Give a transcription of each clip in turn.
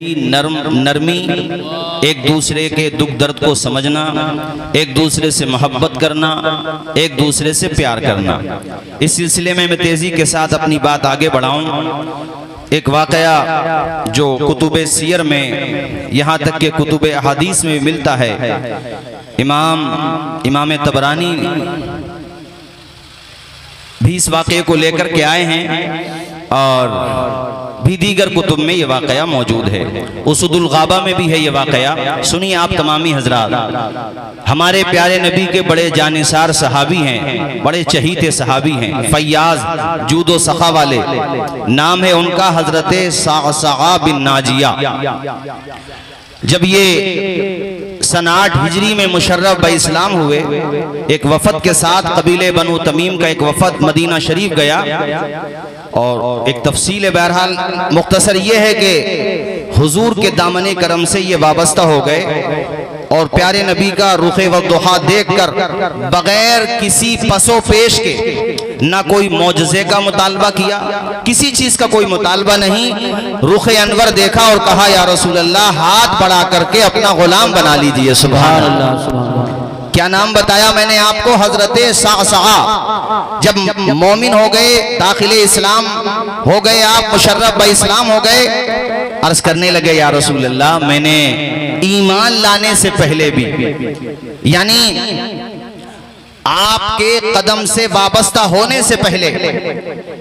नरमी, एक दूसरे के दुख दर्द को समझना, एक दूसरे से मोहब्बत करना, एक दूसरे से प्यार करना। इस सिलसिले में मैं तेजी के साथ अपनी बात आगे बढ़ाऊं। एक वाकया जो कुतुबे सियर में, यहाँ तक के कुतुबे अहादीस में मिलता है। इमाम तबरानी भी इस वाकये को लेकर के आए हैं और भी दीगर कुतुब में ये वाकया मौजूद है। उसुदुल गाबा में भी है ये वाकया। सुनिए आप तमामी हजरात, हमारे प्यारे नबी के बड़े जानिसार सहाबी हैं, बड़े चहीते सहाबी हैं, फैयाज जूदो सखा वाले, नाम है उनका हजरत सअसअ बिन नाजिया। जब ये सन 8 हिजरी में मुशर्रफ ब इस्लाम हुए, एक वफद के साथ कबीले बनु तमीम का एक वफद मदीना शरीफ गया और एक तफसील बहरहाल मुख्तसर ये है कि हुजूर के दामने करम से ये वाबस्ता हो गए और प्यारे नबी का रुखे वद्दुहा देखकर बगैर किसी पसो पेश के ना कोई मौजज़े का मुतालबा किया, किसी चीज का कोई मुतालबा नहीं। रुखे अनवर देखा और कहा या रसूल अल्लाह, हाथ बढ़ा करके अपना गुलाम बना लीजिए। सुभान अल्लाह, सुभान अल्लाह। क्या नाम बताया मैंने आपको? हजरत सअसअ। जब मोमिन हो गए, दाखिले इस्लाम हो गए, आप मुशर्रफ ब इस्लाम हो गए, अर्ज करने लगे या रसूल अल्लाह, मैंने ईमान लाने से पहले भी, यानी आपके कदम से वाबस्ता होने से पहले,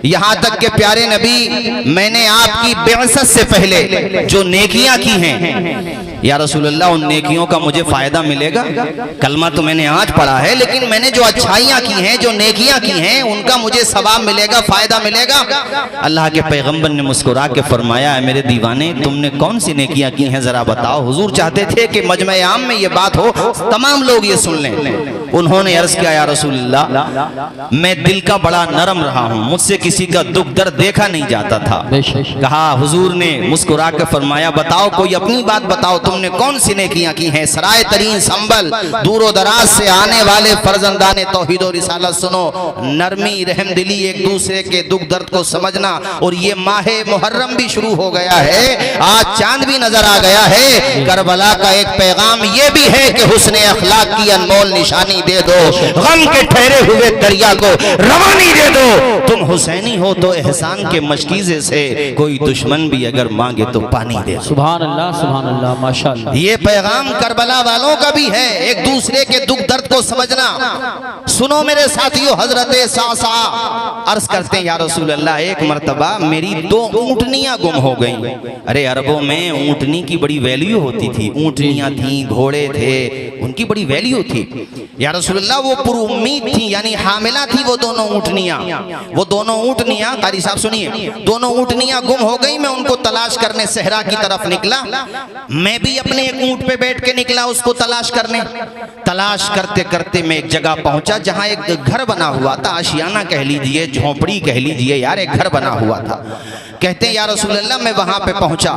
यहाँ तक के प्यारे नबी, मैंने आपकी बिअसत से पहले जो नेकियां की हैं या रसूल अल्लाह, उन नेकियों का मुझे फायदा मिलेगा? कलमा तो मैंने आज पढ़ा है, लेकिन मैंने जो अच्छाइयां की हैं, जो नेकियां की हैं, उनका मुझे सवाब मिलेगा, फायदा मिलेगा? अल्लाह के पैगंबर ने मुस्कुरा के फरमाया, है मेरे दीवाने, तुमने कौन सी नेकियां की हैं जरा बताओ। हुजूर चाहते थे कि मजमे आम में ये बात हो, तमाम लोग ये सुन लें। उन्होंने अर्ज किया या रसूल अल्लाह, मैं दिल का बड़ा नरम रहा हूँ, मुझसे किसी का दुख दर्द देखा नहीं जाता था। कहा, हुजूर ने मुस्कुरा के फरमाया, बताओ कोई अपनी बात बताओ, तुमने कौन सी नेकियां की हैं? सराय तरीन संबल, दूरो दराज से आने वाले फर्जंदाने तौहीद और रिसालत सुनो, नरमी, रहमदिली, एक दूसरे के दुख दर्द को समझना। और ये माहे मुहर्रम भी शुरू हो गया है, आज चांद भी नजर आ गया है। करबला का एक पैगाम ये भी है कि हुस्ने अखलाक की अनमोल निशानी दे दो, गम के ठहरे हुए दरिया को रवानी दे दो। तुम हुसैनी हो तो एहसान के मशकीजे से कोई दुश्मन भी अगर मांगे तो पानी दे। सुभान अल्लाह, सुभान अल्लाह, माशाअल्लाह। ये पैगाम करबला वालों का भी है, एक दूसरे के दुख दर्द को समझना। सुनो मेरे साथियों, हजरत सअसअ अर्ज करते हैं या रसूल अल्लाह, एक मर्तबा मेरी 2 ऊँटनियां गुम हो गई। अरे अरबों में ऊँटनी की बड़ी वैल्यू होती थी, ऊँटनियां थी, घोड़े थे, उनकी बड़ी वैल्यू थी। या रसूल अल्लाह, वो पुरुम्मीद थी, यानी हामिला थी वो दोनों ऊँटनियां। वो दोनों ऊँटनियां, कारी साहब सुनिए, दोनों ऊँटनियां गुम हो गई। मैं उनको तलाश करने सहरा की तरफ निकला। मैं भी अपने एक ऊँट पे बैठ के निकला उसको तलाश करने। तलाश करते करते मैं एक जगह पहुंचा जहां एक घर बना हुआ था, आशियाना कह लीजिए, झोपड़ी कह लीजिए, यार एक घर बना हुआ था। कहते हैं या रसूल अल्लाह, मैं वहां पे पहुंचा,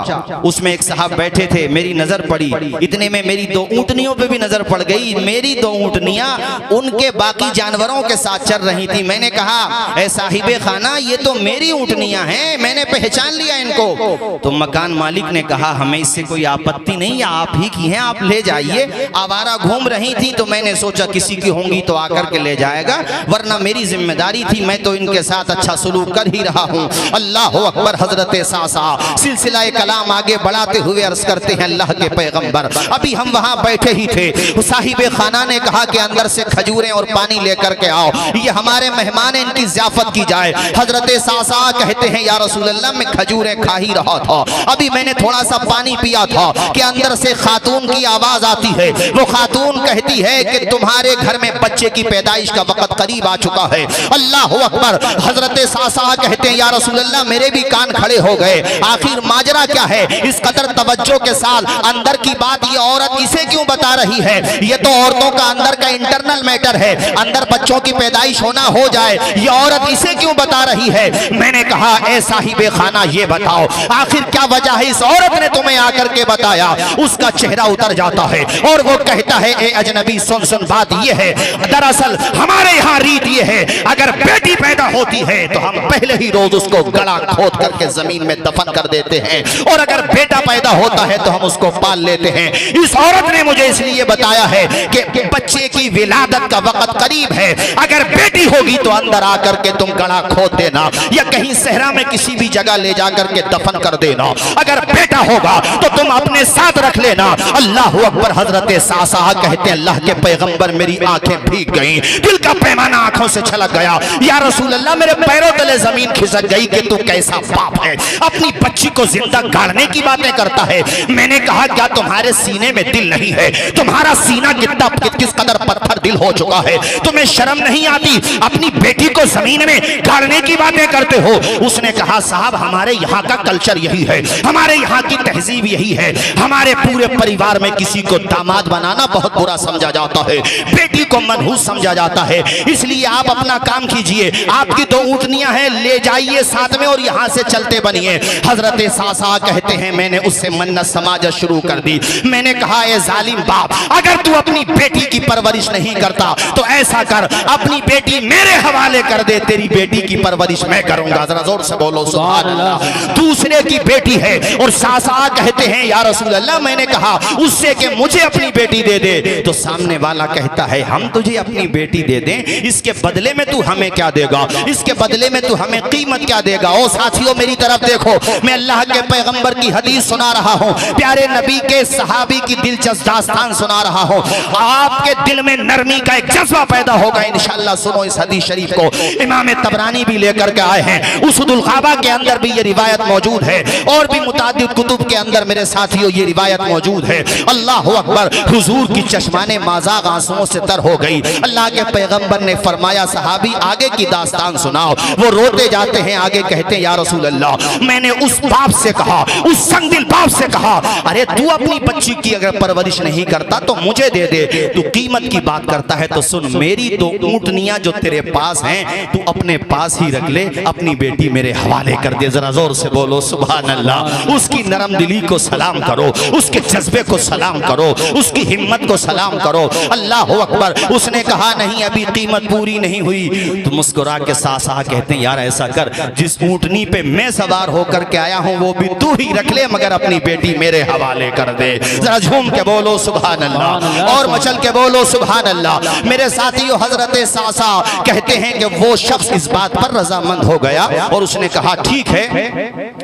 उसमें एक साहब बैठे थे, मेरी नजर पड़ी, इतने में मेरी 2 ऊँटनियों पे भी नजर पड़ गई। मेरी 2 ऊँटनियां उनके बाकी जानवरों के साथ चल रही थी। मैंने कहा, ए साहिबे खाना, ये तो मेरी ऊँटनियां हैं, मैंने पहचान लिया इनको। तो मकान मालिक ने कहा, हमें इससे कोई आपत्ति नहीं, या आप ही की हैं, आप ले जाइए। आवारा घूम रही थी तो मैंने सोचा किसी की होंगी तो आकर के ले जाएगा, वरना मेरी जिम्मेदारी थी, मैं तो इनके साथ अच्छा सलूक कर ही रहा हूँ। अल्लाह अकबर। हजरत सअसअ सिलसिला कलाम आगे बढ़ाते हुए अर्ज करते हैं, अल्लाह के पैगंबर, अभी हम वहां बैठे ही थे, साहिबे खाना ने कहा कि अंदर से खजूरें और पानी लेकर के आओ, ये हमारे मेहमान हैं, इनकी ज़ियाफत की जाए। हजरत सअसअ कहते हैं या रसूल अल्लाह, मैं खजूरें खा ही रहा था, अभी मैंने थोड़ा सा पानी पिया था कि अंदर से खातून की आवाज आती है। वो खातून कहती है कि तुम्हारे घर में बच्चे की पैदाइश का वक्त करीब आ चुका है। अल्लाह अकबर। हजरत सअसअ कहते हैं या रसूल अल्लाह, मेरे भी कान खड़े हो गए, आखिर माजरा क्या है? इस कदर तवज्जो के साथ अंदर की बात ये औरत इसे क्यों बता रही है? ये तो औरतों का अंदर का इंटरनल मैटर है, अंदर बच्चों की पैदाइश होना हो जाए, ये औरत इसे क्यों बता रही है? मैंने कहा ऐ साहिबे खाना ये बताओ आखिर क्या वजह है इस औरत ने तुम्हें आकर के बताया। उसका चेहरा उतर जाता है और वो कहता है ए अजनबी सुन सुन, बात ये है, दरअसल हमारे यहाँ रीत ये है, अगर बेटी पैदा होती है तो हम पहले ही रोज उसको गला खोद करके जमीन में दफन कर देते हैं, और अगर बेटा पैदा होता है तो हम उसको पाल लेते हैं। इस औरत ने मुझे इसलिए बताया है कि बच्चे की विलादत का वक्त करीब है, अगर बेटी होगी तो अंदर आकर के तुम गला खोद देना या कहीं सहरा में किसी भी जगह ले जाकर के दफन कर देना, अगर बेटा होगा तो तुम अपने साथ रख लेना। अल्लाह अकबर। हजरत सासा कहते हैं अल्लाह के पैगंबर मेरी आंखें भीग गईं, दिल का पैमाना आंखों से छलक गया। या रसूल अल्लाह मेरे पैरों तले जमीन खिसक गई कि तू कैसा बाप है, अपनी बच्ची को जिंदा गाड़ने की बातें करता है। मैंने कहा क्या तुम्हारे सीने में दिल नहीं है? तुम्हारा सीना किस कदर पत्थर दिल हो चुका है, तुम्हें शर्म नहीं आती? अपनी बेटी को जमीन में गाड़ने की बातें करते हो। उसने कहा साहब हमारे यहाँ का कल्चर यही है, हमारे यहाँ की तहजीब यही है, हमारे पूरे परिवार में किसी को दामाद बनाना बहुत बुरा समझा जाता है, बेटी को मनहूस समझा जाता है, इसलिए आप अपना काम कीजिए, आपकी 2 ऊँटनियां हैं ले जाइए साथ में और यहाँ से चलते बनिए। हजरत सासा कहते हैं मैंने उससे मन्नत समाज शुरू कर दी। मैंने कहा ए जालिम बाप, अगर तू अपनी बेटी की परवरिश नहीं करता तो ऐसा कर अपनी बेटी मेरे हवाले कर दे, तेरी बेटी की परवरिश मैं करूंगा। जरा जोर से बोलो सुभान अल्लाह। दूसरे की बेटी है और सासा कहते हैं या रसूल अल्लाह, मैंने कहा उससे कि मुझे अपनी बेटी दे दे, तो सामने वाला कहता है हम तुझे अपनी बेटी दे दें, इसके बदले में तू हमें क्या देगा, इसके बदले में तू हमें कीमत क्या देगा? ओ साथियों मेरी तरफ देखो, मैं अल्लाह के पैगंबर की हदीस सुना रहा हूं, प्यारे नबी के सहाबी की दिलचस्प दास्तान सुना रहा हूं, आपके दिल में नरमी का एक जज्बा पैदा होगा इंशाअल्लाह। सुनो इस हदीस शरीफ को, इमाम तबरानी भी लेकर के आए हैं, उसदुल गाबा के अंदर भी ये रिवायत मौजूद है और भी मुतादिद कुतुब के अंदर मेरे साथियों ये रिवायत मौजूद है। अल्लाह अकबर। हुजूर की चश्माने माज़ाग आंसुओं से तर हो गई। अल्लाह के पैगंबर ने फरमाया सहाबी आगे की दास्तान सुनाओ। वो रोते जाते हैं, आगे कहते हैं या रसूल अल्लाह मैंने उस बाप से कहा, उस संगदिल बाप से कहा अरे तू अपनी बच्ची की अगर परवरिश नहीं करता तो मुझे दे दे, तू कीमत की बात करता है तो सुन, मेरी 2 ऊँटनियां जो तेरे पास हैं तू अपने पास ही रख ले, अपनी बेटी मेरे हवाले कर दे। जरा जोर से बोलो सुभान अल्लाह। उसकी नरम दिली को सलाम करो, उसके जज्बे को सलाम करो, उसकी हिम्मत को सलाम करो। अल्लाह अकबर। उसने कहा नहीं अभी कीमत पूरी नहीं हुई, तो मुस्कुरा के सासा कहते हैं यार ऐसा कर, जिस ऊँटनी पे मैं सवार होकर के आया हूं वो भी तू ही रख ले, मगर अपनी बेटी मेरे हवाले कर दे। जरा झूम के बोलो सुभान अल्लाह और मचल के बोलो सुभान अल्लाह। मेरे साथियों हजरत सासा कहते हैं कि वो शख्स इस बात पर रजामंद हो गया और उसने कहा ठीक है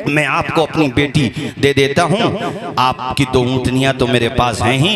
मैं आपको अपनी बेटी दे देता हूं, आपकी 2 ऊँटनियां तो मेरे पास हैं ही,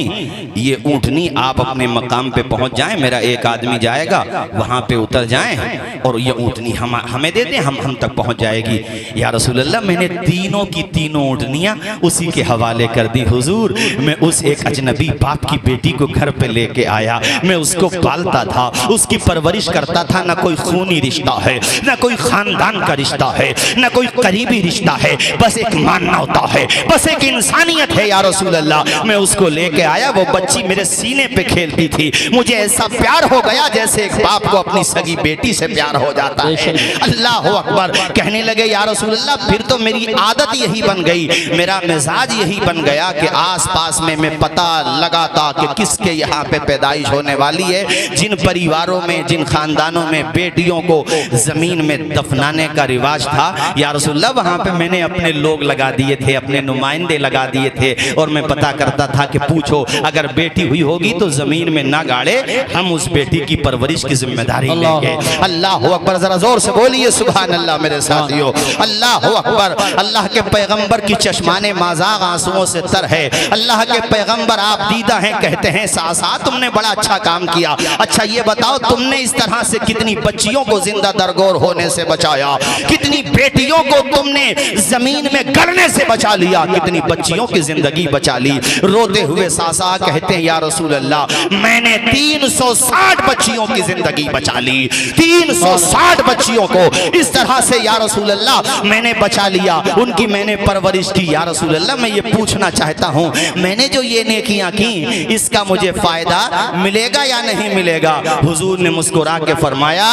ये ऊँटनी आप अपने मकाम पे पहुंच जाएं, मेरा एक आदमी जाएगा वहां पे उतर जाएं और ये ऊँटनी हमें दे दें, हम तक पहुंच जाएगी। या रसूल अल्लाह मैंने तीनों की तीनों ऊँटनियां उसी के हवाले कर दी। हुजूर मैं उस एक अजनबी बाप की बेटी को घर पे लेके आया, मैं उसको पालता था, उसकी परवरिश करता था, ना कोई खूनी रिश्ता है, ना कोई खानदान का रिश्ता है, ना कोई करीबी रिश्ता है, बस एक मानवता है, बस एक इंसानियत है। या रसूल अल्लाह मैं उसको लेके आया, वो बच्ची मेरे सीने पे खेलती थी, मुझे ऐसा प्यार हो गया जैसे एक बाप को अपनी सगी बेटी से प्यार हो जाता है। अल्लाह अकबर। कहने लगे या रसूल अल्लाह फिर तो मेरी आदत यही बन गई, मेरा मिजाज यही बन गया कि आस पास में मैं पता लगाता कि किसके यहाँ पे पैदाइश होने वाली है। जिन परिवारों में, जिन खानदानों में बेटियों को जमीन में दफनाने का रिवाज था या रसूल अल्लाह वहाँ पे मैंने अपने लोग लगा दिए थे, अपने नुमाइंदे लगा दिए थे और मैं पता करता था कि पूछो अगर बेटी हुई होगी तो जमीन में ना गाड़े, हम उस बेटी की परवरिश की जिम्मेदारी लेंगे। अल्लाह अकबर। जरा जोर से बोलिए सुभान अल्लाह मेरे साथियों। अल्लाह अकबर। अल्लाह के पैगंबर की चश्माने माज़ाग आंसुओं से तर है। अल्लाह के पैगंबर आप दीदा हैं, कहते हैं सासा तुमने बड़ा अच्छा काम किया, अच्छा ये बताओ तुमने इस तरह से कितनी बच्चियों को जिंदा दरगोर होने से बचाया, कितनी बेटियों को तुमने जमीन में गड़ने से बचा लिया, कितनी बच्चियों की जिंदगी बचा ली। रोते हुए सासा कहते हैं या रसूल अल्लाह मैंने 360 बच्चियों की जिंदगी बचा ली, 360 बच्चियों को इस तरह से या रसूल अल्लाह मैंने बचा लिया, उनकी मैंने परवरिश की। या रसूल अल्लाह मैं ये पूछना चाहता हूँ मैंने जो ये नेकियां की इसका मुझे फायदा मिलेगा या नहीं मिलेगा? हुजूर ने मुस्कुरा के फरमाया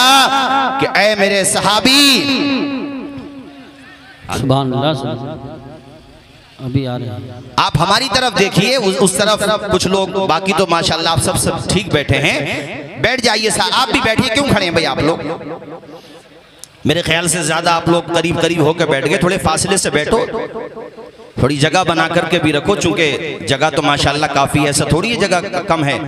कि ऐ मेरे सहाबी, सुभान अल्लाह, अभी आ रहे हैं। आप हमारी तरफ देखिए, उस तरफ कुछ लोग, बाकी तो माशाल्लाह आप सब ठीक बैठे हैं। बैठ जाइए साहब, आप भी बैठिए। क्यों खड़े हैं भाई आप लोग? मेरे ख्याल से ज्यादा आप लोग करीब करीब होकर बैठ गए, थोड़े फासले से बैठो, थोड़ी जगह बना करके भी रखो, चूंकि जगह तो माशाल्लाह काफी है, ऐसा थोड़ी जगह कम है,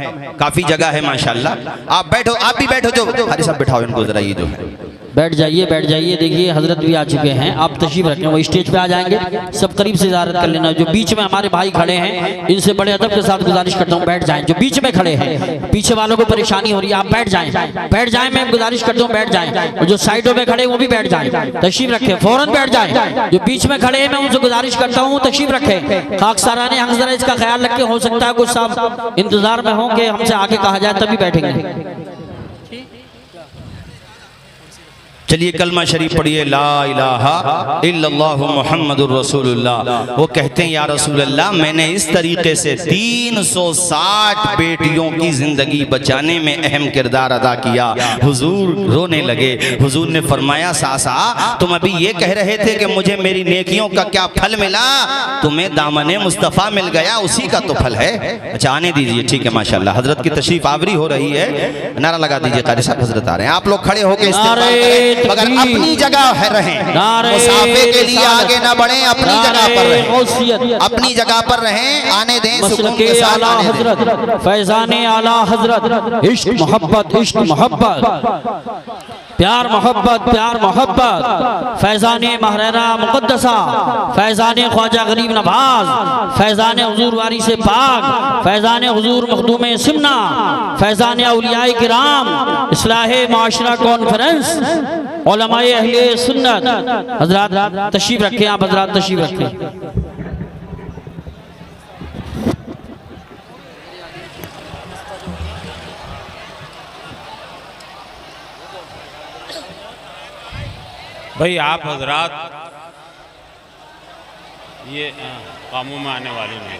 काफी जगह है माशाल्लाह। आप बैठो, आप भी बैठो, जो हरी साहब बैठाओ इनको जरा, ये जो है बैठ जाइए, बैठ जाइए। देखिए हजरत भी आ चुके हैं, आप तशरीफ रखें, वो स्टेज पे आ जाएंगे, सब करीब से ज़ियारत कर लेना। जो बीच में हमारे भाई खड़े हैं, इनसे बड़े अदब के साथ गुजारिश करता हूँ बैठ जाएं। जो बीच में खड़े हैं, पीछे वालों को परेशानी हो रही है, आप बैठ जाएं, बैठ जाएं, मैं गुजारिश करता हूँ बैठ जाएं। और जो साइडों में खड़े वो भी बैठ जाएं, तशरीफ रखें, फौरन बैठ जाएं। जो बीच में खड़े हैं मैं उनसे गुजारिश करता हूँ तशरीफ रखें। खाकसाराने हक जरा इसका ख्याल रखें, हो सकता है कुछ साहब इंतजार में हों कि हमसे आगे कहा जाए तभी बैठेंगे। चलिए कलमा शरीफ पढ़िए, ला इलाहा इल्लल्लाहु मुहम्मदुर रसूलुल्लाह। वो कहते हैं या रसूल अल्लाह, मैंने इस तरीके से 360 बेटियों की जिंदगी बचाने में अहम किरदार अदा किया। हुजूर रोने लगे। हुजूर ने फरमाया, सासा तुम अभी ये कह रहे थे कि मुझे मेरी नेकियों का क्या फल मिला, तुम्हें दामने मुस्तफ़ा मिल गया, उसी का तो फल है। अच्छा आने दीजिए, ठीक है माशाल्लाह। हजरत की तशरीफ आवरी हो रही है, नारा लगा दीजिए। कारी साहब हजरत आ रहे हैं, आप लोग खड़े होकर इस्तेमाल करें, मगर अपनी जगह है रहें, मुसाफिर के लिए आगे ना बढ़े, अपनी जगह पर रहें, अपनी जगह पर रहें, आने दें सुकून के साथ आने दें। फैज़ाने आला हजरत, इश्क मोहब्बत, इश्क मोहब्बत, प्यार मोहब्बत, प्यार मोहब्बत। फैज़ाने महरेरा मुक़द्दसा, फैज़ाने ख्वाजा गरीब नवाज, फैज़ाने हुजूर वारिस पाक, फैज़ाने हुजूर मखदूम सिमना, फैज़ाने औलियाए किराम, इस्लाहे माशरा कॉन्फ्रेंस, उलमाए अहले सुन्नत। हजरात तशरीफ रखें, आप हजरात तशरीफ रखें। भाई आप हजरात ये कामों में आने वाले नहीं।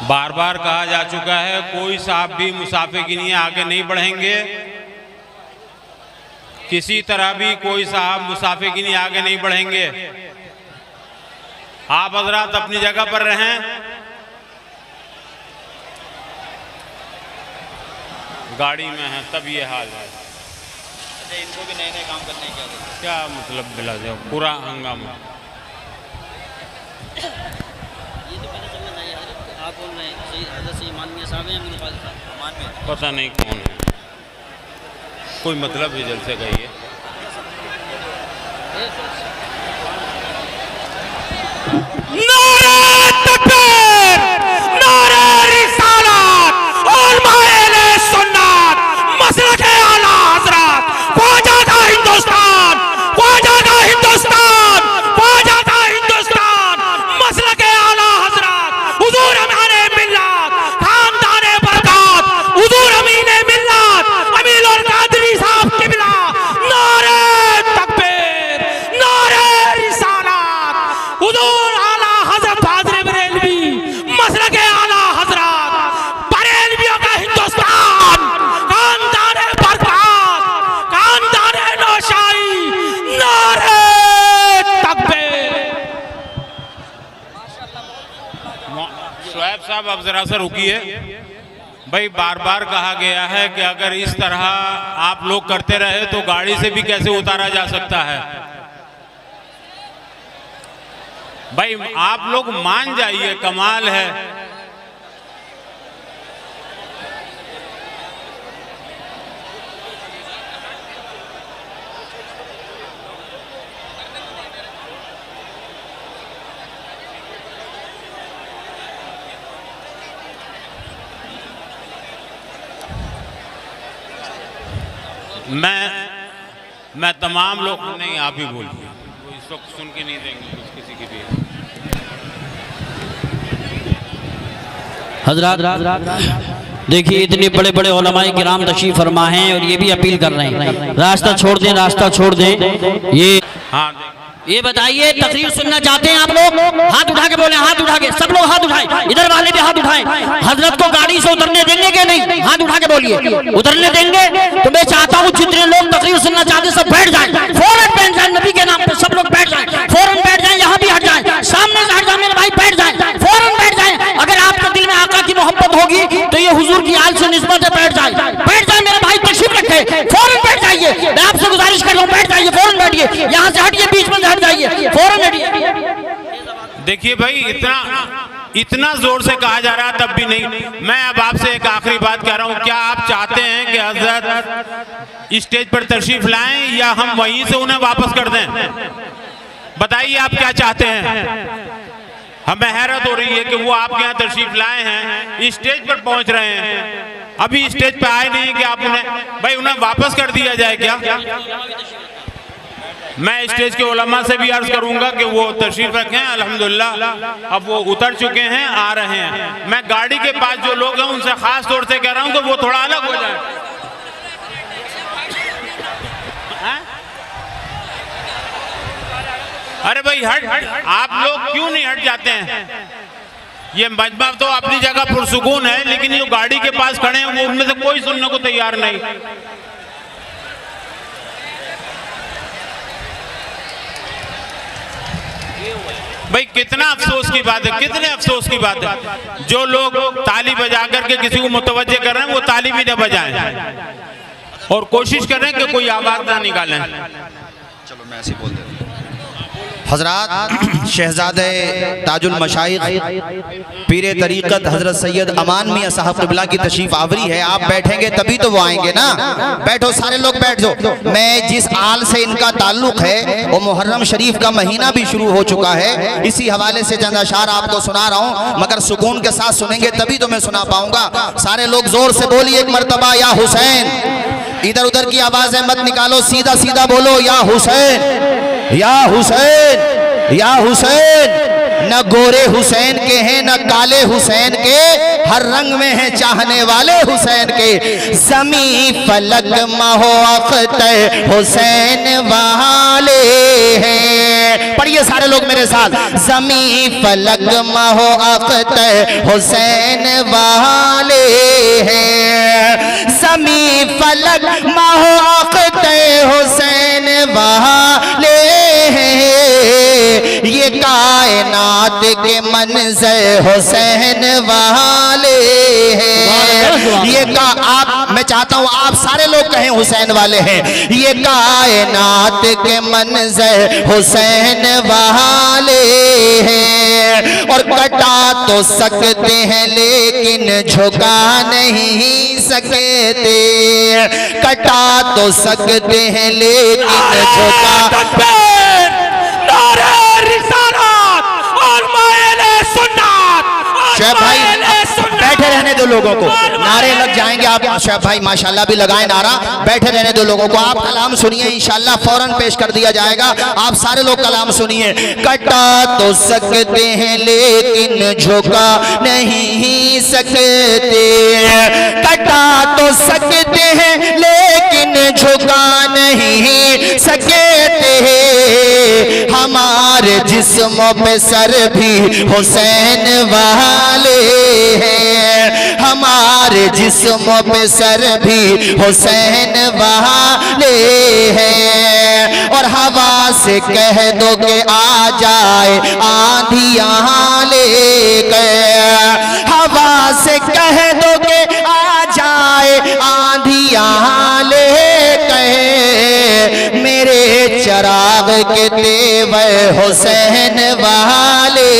बार बार कहा जा चुका है, कोई साहब भी मुसाफिर के लिए आगे नहीं बढ़ेंगे, किसी तरह भी कोई साहब मुसाफिर के लिए आगे नहीं बढ़ेंगे। आप हजरात अपनी जगह पर रहें। गाड़ी में है तब ये हाल है। इनको भी नए नए काम करने की क्या मतलब बिला जाओ, पूरा हंगामा। ये तो पता चलना चाहिए आप बोल रहे हैं सही, हज़रत से ईमान में साहब हैं, ईमान में पता नहीं कौन है, कोई मतलब है जलसे का ये। साहब अब जरा सा रुकिए भाई। बार बार कहा गया है कि अगर इस तरह आप लोग करते रहे तो गाड़ी से भी कैसे उतारा जा सकता है। भाई आप लोग मान जाइए, कमाल है। मैं तमाम लोग नहीं, आप ही बोलिए, इस वक्त सुन के नहीं देंगे कुछ किसी की भी। हजरात देखिए इतने बड़े बड़े उलमाए किराम तशरीफ फरमा हैं और ये भी अपील कर रहे हैं, रास्ता छोड़ दें, रास्ता छोड़ दें। ये हाँ ये बताइए तकरीर सुनना चाहते हैं आप लोग? हाथ उठा के बोले, हाथ उठा के, सब लोग हाथ उठाएं, इधर वाले भी हाथ उठाएं। हजरत को गाड़ी से उतरने देंगे कि नहीं? हाथ उठा के बोलिए, उतरने देंगे? तो मैं चाहता हूँ जितने लोग तकरीर सुनना चाहते हैं सब बैठ जाएं, फौरन बैठ जाएं, नबी के नाम पे सब लोग बैठ जाएं, फौरन बैठ जाएं, यहाँ भी हट जाएं, सामने से हट जाएं मेरे भाई, बैठ जाएं, फौरन बैठ जाएं। अगर आपके दिल में आका की मोहब्बत होगी तो ये हुजूर की आल से निस्बत है, बैठ जाए, बैठ जाए मेरे भाई, तशरीफ रखे, फौरन बैठ जाइए। मैं आपसे गुजारिश कर रहा हूँ, बैठ जाइए, फौरन बैठिए, यहाँ से हटिए, बीच में से हट जाइए, फौरन हटिए। देखिए भाई, इतना जोर से कहा जा रहा है तब भी नहीं। मैं अब आपसे एक आखिरी बात कह रहा हूँ, क्या आप चाहते हैं कि हजरत स्टेज पर तशरीफ लाएं या हम वहीं से उन्हें वापस कर दें? बताइए आप क्या चाहते हैं। हमें हैरत हो रही है कि वो आपके यहाँ तशरीफ लाए हैं, स्टेज पर पहुंच रहे हैं, अभी स्टेज पे आए नहीं कि आप उन्हें वापस कर दिया जाए क्या? मैं स्टेज के उलमा से भी अर्ज करूंगा कि वो तशरीफ रखें। अल्हम्दुलिल्लाह अब वो उतर चुके हैं, आ रहे हैं। मैं गाड़ी के पास जो लोग हैं उनसे खास तौर से कह रहा हूं कि वो थोड़ा अलग हो जाए। अरे भाई हट, आप लोग क्यों नहीं हट जाते हैं? ये मजमा तो अपनी जगह पुरसुकून है, लेकिन जो गाड़ी के पास खड़े हैं वो उनमें से कोई सुनने को तैयार नहीं। भाई कितना अफसोस की बात है, कितने अफसोस की बात है। जो लोग ताली बजा करके किसी को मुतवज्जे कर रहे हैं वो ताली भी न बजाएं और कोशिश करें कि कोई आवाज ना निकालें। चलो मैं ऐसे बोल देता हूं। हजरात, शहजादे ताजुल मशाइख पीरे तरीक़त हजरत सैयद अमान मियां साहब क़िबला की तशरीफ आवरी है। आप बैठेंगे तभी तो वो आएंगे ना। बैठो, सारे लोग बैठ जाओ। मैं जिस आल से इनका ताल्लुक है वो मुहर्रम शरीफ का महीना भी शुरू हो चुका है, इसी हवाले से चंद अशार आपको सुना रहा हूँ, मगर सुकून के साथ सुनेंगे तभी तो मैं सुना पाऊंगा। सारे लोग जोर से बोलिए एक मरतबा या हुसैन। इधर उधर की आवाजें मत निकालो, सीधा सीधा बोलो या हुसैन, या हुसैन, या हुसैन। न गोरे हुसैन के हैं न काले हुसैन के, हर रंग में हैं चाहने वाले हुसैन के। ज़मी फलक महो अख्तर हुसैन वाले हैं। पढ़िए सारे लोग मेरे साथ, ज़मी फलक महो अख्तर हुसैन वाले हैं। ज़मी फलक महो अख्तर हुसैन वाले हैं। ये कायनात के मंज़र हुसैन वाले हैं। ये आप, मैं चाहता हूँ आप सारे लोग कहें हुसैन वाले हैं। ये कायनात के मंज़र हुसैन वाले हैं। और कटा तो सकते हैं लेकिन झुका नहीं सकते, कटा तो सकते हैं लेकिन झुका। शोएब भाई बैठे रहने दो लोगों को, नारे लग जाएंगे। आप शोएब भाई माशाल्लाह भी लगाए नारा, बैठे रहने दो लोगों को। आप कलाम सुनिए, इंशाल्लाह फौरन पेश कर दिया जाएगा। आप सारे लोग कलाम सुनिए। कटा तो सकते हैं लेकिन झुका नहीं सकते, कटा तो सकते हैं लेकिन झुका नहीं सकते। हमारे जिस्मों पे सर भी हुसैन वाले हैं, हमारे जिस्मों पे सर भी हुसैन वाले हैं। और हवा से कह दो कि आ जाए आंधियां लेकर, हवा से कह दो कि आ जाए आंधियां लेकर। मेरे चराग के तेवर हुसैन वाले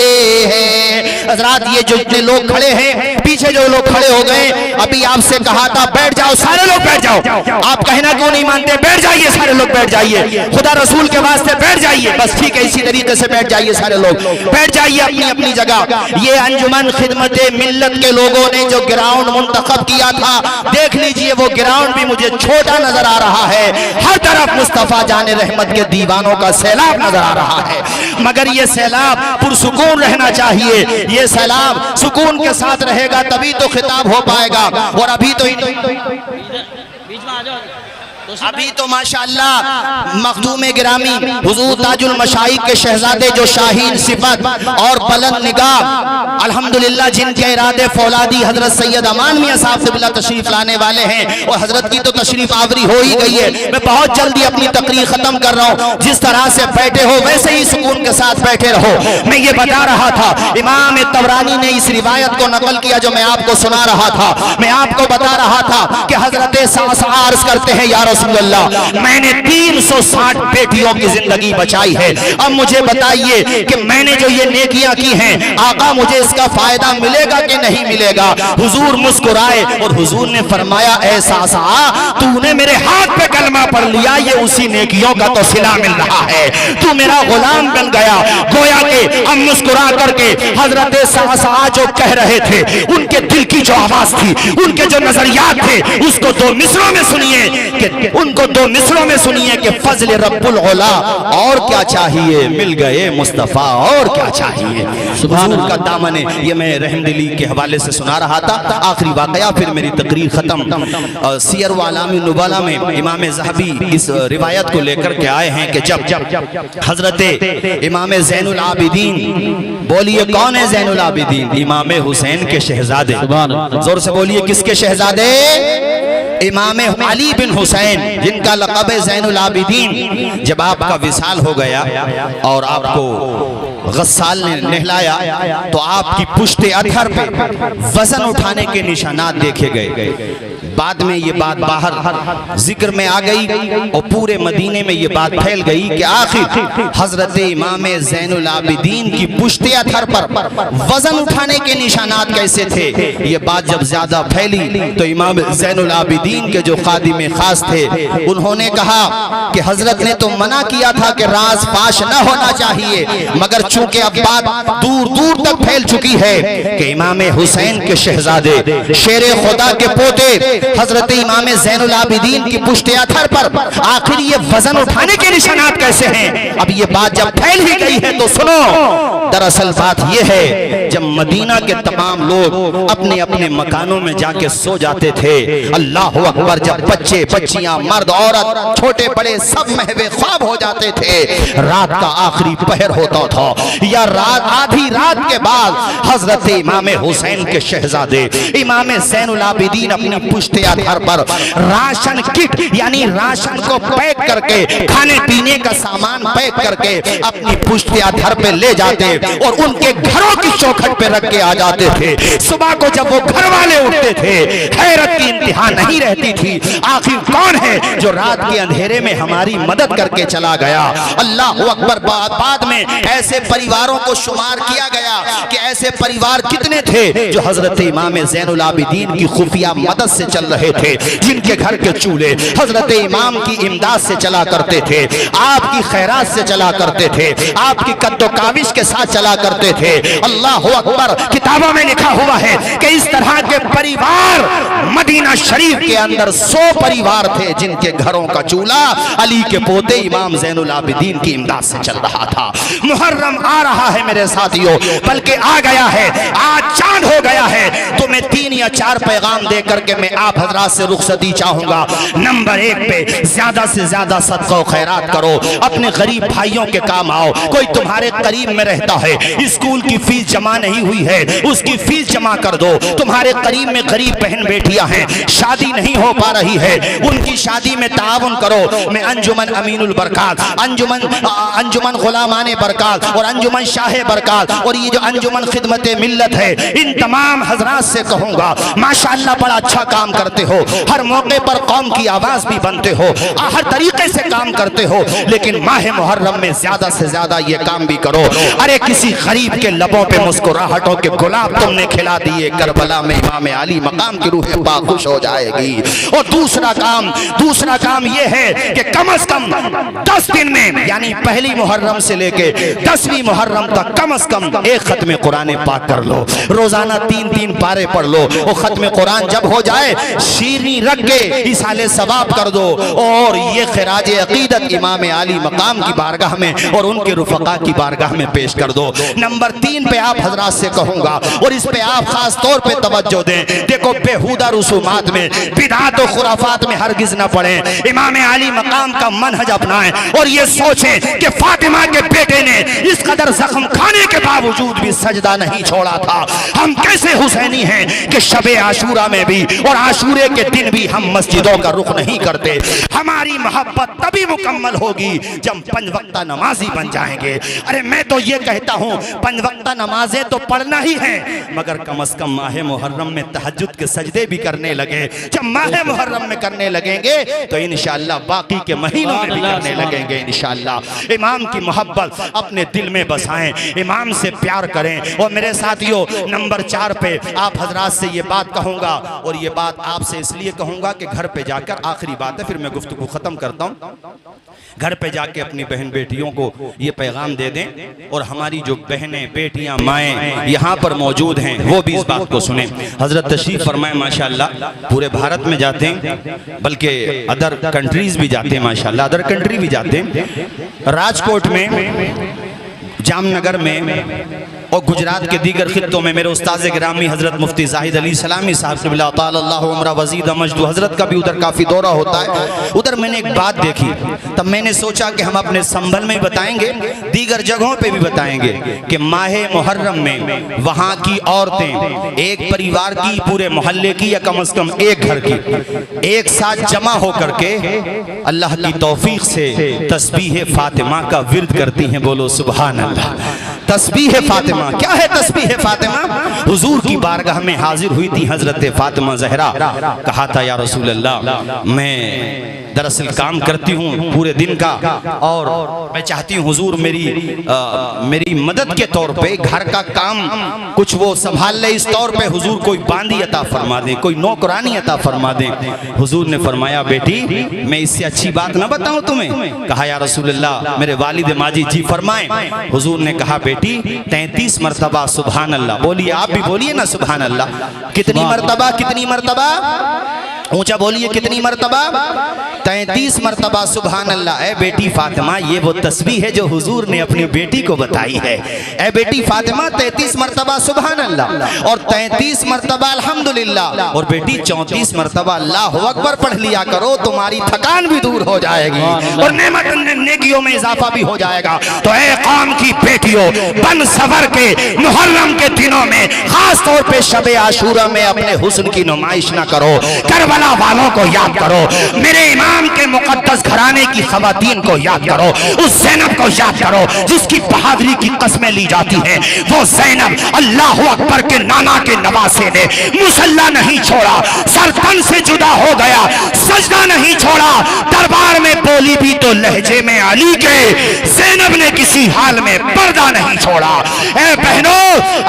हैं। हजरात, ये जो इतने लोग खड़े हैं, पीछे जो लोग खड़े हो गए, अभी आपसे कहा था बैठ जाओ, सारे लोग बैठ जाओ। आप कहना क्यों नहीं मानते? बैठ जाइए, सारे लोग बैठ जाइए, खुदा रसूल के वास्ते बैठ जाइए। बस ठीक है, इसी तरीके से बैठ जाइए, सारे लोग बैठ जाइए अपनी अपनी जगह। ये अंजुमन खिदमत मिल्लत के लोगों ने जो ग्राउंड मुंतखब किया था, देख लीजिए वो ग्राउंड भी मुझे छोटा नजर आ रहा है। हर तरफ मुस्तफा जाने रहमत के दीवानों का सैलाब नजर आ रहा है, मगर ये सैलाब पुरसुकून रहना चाहिए। ये सैलाब सुकून के साथ रहेगा तभी तो खिताब हो पाएगा। और अभी तो बीच में आ जाओ, अभी तो माशाअल्लाह मखदूम गिरामी हुजूर ताजुल मशाइख के शहजादे जो शाहीन सिफत और बुलंद निगाह अल्हम्दुलिल्लाह जिनके इरादे फौलादी हजरत सैयद अमान मियां साहब क़िबला तशरीफ लाने वाले हैं और हजरत की तो तशरीफ आवरी हो ही गई है। मैं बहुत जल्दी अपनी तकरीर खत्म कर रहा हूँ। जिस तरह से बैठे हो वैसे ही सुकून के साथ बैठे रहो। मैं ये बता रहा था, इमाम तबरानी ने इस रिवायत को नकल किया जो मैं आपको सुना रहा था। मैं आपको बता रहा था कि हजरत अर्ज करते हैं, या रसूल अल्लाह, मैंने 360 बेटियों की जिंदगी बचाई है। अब मुझे बताइए कि मैंने जो ये नेकियां की हैं, आका मुझे इसका फायदा मिलेगा कि नहीं मिलेगा? हुजूर मुस्कुराए और हुजूर ने फरमाया, ऐसा तूने मेरे हाथ पे कलमा पढ़ लिया, ये उसी नेकियों का तो सिला मिल रहा है। तू मेरा गुलाम बन गया। गोया के हम मुस्कुरा करके हजरत साहसा जो कह रहे थे, उनके दिल की जो आवाज थी, उनके जो नजरियात थे, उसको दो मिसरों में सुनिए कि उनको दो मिसरों में सुनिए कि फजल रब्बुल औला, और क्या चाहिए, मिल गए मुस्तफा, और क्या चाहिए। हुजूर का दामन है। ये मैं रहमदिली के हवाले से सुना रहा था। आखिरी वाकया, फिर मेरी तकरीर खत्म। सियर व आलामी नुबला में इमाम ज़हबी इस रिवायत को लेकर के आए हैं कि जब हजरत इमाम ज़ैनुल आबिदीन, बोलिए कौन है ज़ैनुल आबिदीन? इमाम हुसैन के शहजादे। जोर से बोलिए, किसके शहजादे? इमाम अली बिन हुसैन, जिनका लक़ब है ज़ैनुल आबिदीन। जब आपका विसाल हो गया और आपको गस्साल ने नहलाया तो आपकी पुश्ते अधर पे वजन उठाने के निशानात देखे गए। बाद में ये बात बाहर जिक्र में आ गई और पूरे मदीने में ये बात फैल गई कि आखिर हजरत इमाम ज़ैनुल आबिदीन की पुश्ते अधर पर वजन उठाने के निशानात कैसे थे। ये बात जब ज्यादा फैली तो इमाम ज़ैनुल आबिदीन के जो खादिम खास थे, उन्होंने कहा कि हजरत ने तो मना किया था कि राज फाश न होना चाहिए, मगर चूंकि अब बात दूर दूर तक फैल चुकी है कि इमाम हुसैन के शहजादे, शेर खुदा के पोते हजरत इमाम ज़ैनुल आबिदीन की पुश्ते अथर पर आखिर ये वजन उठाने के निशानात कैसे हैं। अब ये बात जब फैल ही गई है तो सुनो, दरअसल बात ये है, जब मदीना के तमाम लोग अपने अपने मकानों में जाके सो जाते थे, अल्लाह अकबर, जब बच्चे बच्चियां मर्द औरत छोटे बड़े सब महवे ख्वाब हो जाते थे, रात का आखिरी पहर होता था या रात आधी रात के बाद हजरत इमाम हुसैन के शहजादे इमाम ज़ैनुल आबिदीन अपनी पुश्ते अधर पर राशन किट यानी राशन को पैक करके, खाने पीने का सामान पैक करके अपनी पुश्ते अधर पे ले जाते और उनके घरों की चौखट पे रख के आ जाते थे। सुबह को जब वो घर वाले उठते थे, हैरत की इंतहा नहीं रहती थी, आखिर कौन है जो रात के अंधेरे में हमारी मदद करके चला गया। अल्लाह अकबर। बाद में ऐसे परिवारों को शुमार किया गया कि ऐसे परिवार कितने थे जो हजरत इमाम ज़ैनुल आबिदीन की खुफिया मदद से चल रहे थे, जिनके घर के चूल्हे हजरत इमाम की इमदाद से चला करते थे, आपकी खैरात से चला करते थे, आपकी कद्दो काविश के साथ चला करते थे। अल्लाह अकबर। किताबों में लिखा हुआ है कि इस तरह के परिवार मदीना शरीफ के अंदर 100 परिवार थे जिनके घरों का चूल्हा अली के पोते इमाम ज़ैनुल आबिदीन की इमदाद से चल रहा था। मुहर्रम आ रहा है मेरे साथियों, बल्कि आ गया है, आज चांद हो गया है। तो मैं 3 या 4 पैगाम दे करके मैं आप हजरात से रुखसती चाहूंगा। नंबर 1 पे ज्यादा से ज्यादा सदका और खैरात करो, अपने गरीब भाइयों के काम आओ। कोई तुम्हारे करीब में रहता है, स्कूल की फीस जमा नहीं हुई है, उसकी फीस जमा कर दो। तुम्हारे करीब में गरीब बहन बेटियां हैं, शादी नहीं हो पा रही है, उनकी शादी में ताउन करो। मैं अंजुमन अमीनुल बरकात, अंजुमन गुलामाने बरकात और अंजुमन शाहे बरकात और ये जो अंजुमन खिदमत मिल्लत है, इन तमाम हजरात से कहूंगा, माशाअल्लाह बड़ा अच्छा काम करते हो, हर मौके पर कौम की आवाज भी बनते हो, हर तरीके से काम करते हो, लेकिन माह मुहर्रम में ज्यादा से ज्यादा ये काम भी करो। अरे किसी गरीब के लबों पे मुस्कुराहटों के गुलाब तुमने खिला दिए, करबला में इमाम अली मकाम की रूह पाक खुश हो जाएगी। और दूसरा काम ये है कि कम से कम 10 दिन में यानी पहली मुहर्रम से लेके 10वीं मुहर्रम तक कम से कम एक खत्म कुरान पाक कर लो, रोजाना 3-3 पारे पढ़ लो। और खत्म कुरान जब हो जाए, शीरनी रख के इसाले सवाब कर दो और ये खिराज अकीदत इमाम अली मकाम की बारगाह में और उनके रुफका की बारगाह में पेश कर दो। दो। नंबर 3 पे आप हजरात से कहूंगा और इस पे आप खास तौर पे तवज्जो दें। देखो बेहुदा रसूमात में, बिदअत और खुराफात में हरगिज न पड़े। इमाम आली मकाम का मनहज अपनाएं और ये सोचें कि फातिमा के बेटे ने इस कदर जख्म खाने के बावजूद भी सजदा नहीं छोड़ा था। हम कैसे हुसैनी हैं कि शबे आशूरा में भी और आशूरे के दिन भी हम मस्जिदों का रुख नहीं करते। हमारी मोहब्बत तभी मुकम्मल होगी जब 5 वक्ता नमाजी बन जाएंगे। अरे मैं तो ये कहता हूँ 5 वक्ता नमाजें तो पढ़ना ही है, मगर कम से कम माह मुहर्रम में तहज्जुद के सजदे भी करने लगे। जब माह मुहर्रम में करने लगेंगे तो इंशाअल्लाह बाकी के महीनों में भी करने लगेंगे इंशाअल्लाह। इमाम की मोहब्बत अपने दिल में बसाएं, इमाम से प्यार करें। और मेरे साथियों, नंबर 4 पे आप हजरात से ये बात कहूँगा और ये बात आपसे इसलिए कहूँगा कि घर पे जाकर, आखिरी बात है फिर मैं गुफ्तगू ख़त्म करता हूँ, घर पे जाके अपनी बहन बेटियों को ये पैगाम दे दें और हमारी जो बहनें बेटियां माएँ यहाँ पर मौजूद हैं वो भी इस बात को सुने। हजरत तशरीफ फरमाए माशाल्लाह, पूरे भारत में जाते हैं, बल्कि अदर कंट्रीज भी जाते हैं माशाल्लाह, अदर कंट्री भी जाते हैं। राजकोट में, जामनगर में और गुजरात के दीगर खित्तों में मेरे उस्ताद गिरामी हजरत मुफ्ती जाहिद अली सलामी साहब क़िबला तालल्लाहु उम्रा वज़ीद मजदू हजरत का भी उधर काफ़ी दौरा होता है। उधर मैंने एक बात देखी, तब मैंने सोचा कि हम अपने संभल में ही बताएंगे, दीगर जगहों पे भी बताएंगे कि माह मुहर्रम में वहाँ की औरतें एक परिवार की, पूरे मोहल्ले की या कम से कम एक घर की, एक साथ जमा होकर के अल्लाह की तौफीक से तस्बीह फातिमा का विर्द करती हैं। बोलो सुभान अल्लाह। तस्बीह फातिमा क्या है? तस्बीह फातिमा हुजूर की बारगाह में हाजिर हुई थी हजरत फातिमा जहरा। कहा था या रसूल अल्लाह, मैं दरअसल काम करती हूँ पूरे दिन का और मैं चाहती हूँ हुजूर मेरी मदद के तौर पे घर का काम कुछ वो संभाल ले, इस तौर पे हुजूर कोई बांदी अता फरमा दें, कोई नौकरानी अता फरमा दें। हुजूर ने फरमाया बेटी मैं इससे अच्छी बात ना बताऊं तुम्हें? कहा या रसूल अल्लाह मेरे वालिद माजी जी फरमाएं। हुजूर ने कहा बेटी 33 मरतबा सुभान अल्लाह। बोलिए, आप भी बोलिए ना सुभान अल्लाह। कितनी मरतबा? कितनी मरतबा? ऊंचा बोलिए, कितनी मरतबा? 33 मरतबा सुभान अल्लाह। ए बेटी फातिमा, ये वो तस्बीह है जो हुजूर ने अपनी बेटी को बताई है। ए बेटी फातिमा 33 मरतबा सुभान अल्लाह और 33 मरतबा अल्हम्दुलिल्लाह और बेटी 34 मरतबा अल्लाहु अकबर पढ़ लिया करो, तुम्हारी थकान भी दूर हो जाएगी और नेमत नेकियों में इजाफा भी हो जाएगा। तो ए कौम की बेटियों, बन सवर के मुहर्रम के दिनों में खास तौर पे शबे आशूरा में अपने हुस्न की नुमाइश ना करो। करबला वालों को याद करो, मेरे इमाम के मुकद्दस घराने की खवातीन को याद करो, उस ज़ैनब को याद करो जिसकी बहादुरी की कस्में ली जाती हैं। वो ज़ैनब अल्लाह अकबर के नाना के नवासे ने मुसल्ला नहीं छोड़ा, सरतन से जुदा हो गया, सजदा नहीं छोड़ा, दरबार में बोली भी तो लहजे में अली के, ज़ैनब ने किसी हाल में पर्दा नहीं छोड़ा। ए बहनों,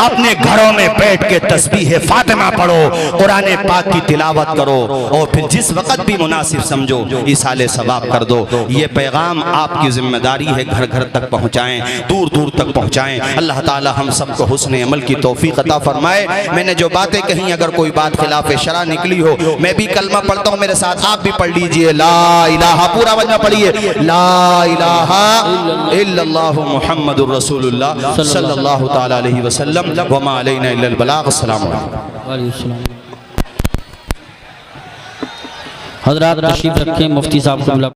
अपने घरों में बैठ के तस्बीह फातिमा पढ़ो, कुरान पाक की तिलावत करो और फिर जिस वक्त भी मुनासिब समझो इसाले सवाब कर दो। ये पैगाम आपकी जिम्मेदारी है, घर घर तक पहुँचाएं, दूर दूर तक पहुँचाएं। अल्लाह ताला हम सबको हुस्न अमल की तौफीक अता फरमाए। मैंने जो बातें कही, अगर कोई बात खिलाफ शरा निकली हो, मैं भी कलमा पढ़ता हूँ, मेरे साथ आप भी पढ़ लीजिए। ला इलाहा, पूरा वजह पढ़िए, ला इलाहा इल्लल्लाहु मुहम्मदुर रसूलुल्लाह सल्लल्लाहु तआला अलैहि वसल्लम व मा अलैना इल्लल बलाग। अस्सलामु अलैकुम। हज़रात तशरीफ रखें, मुफ्ती साहब को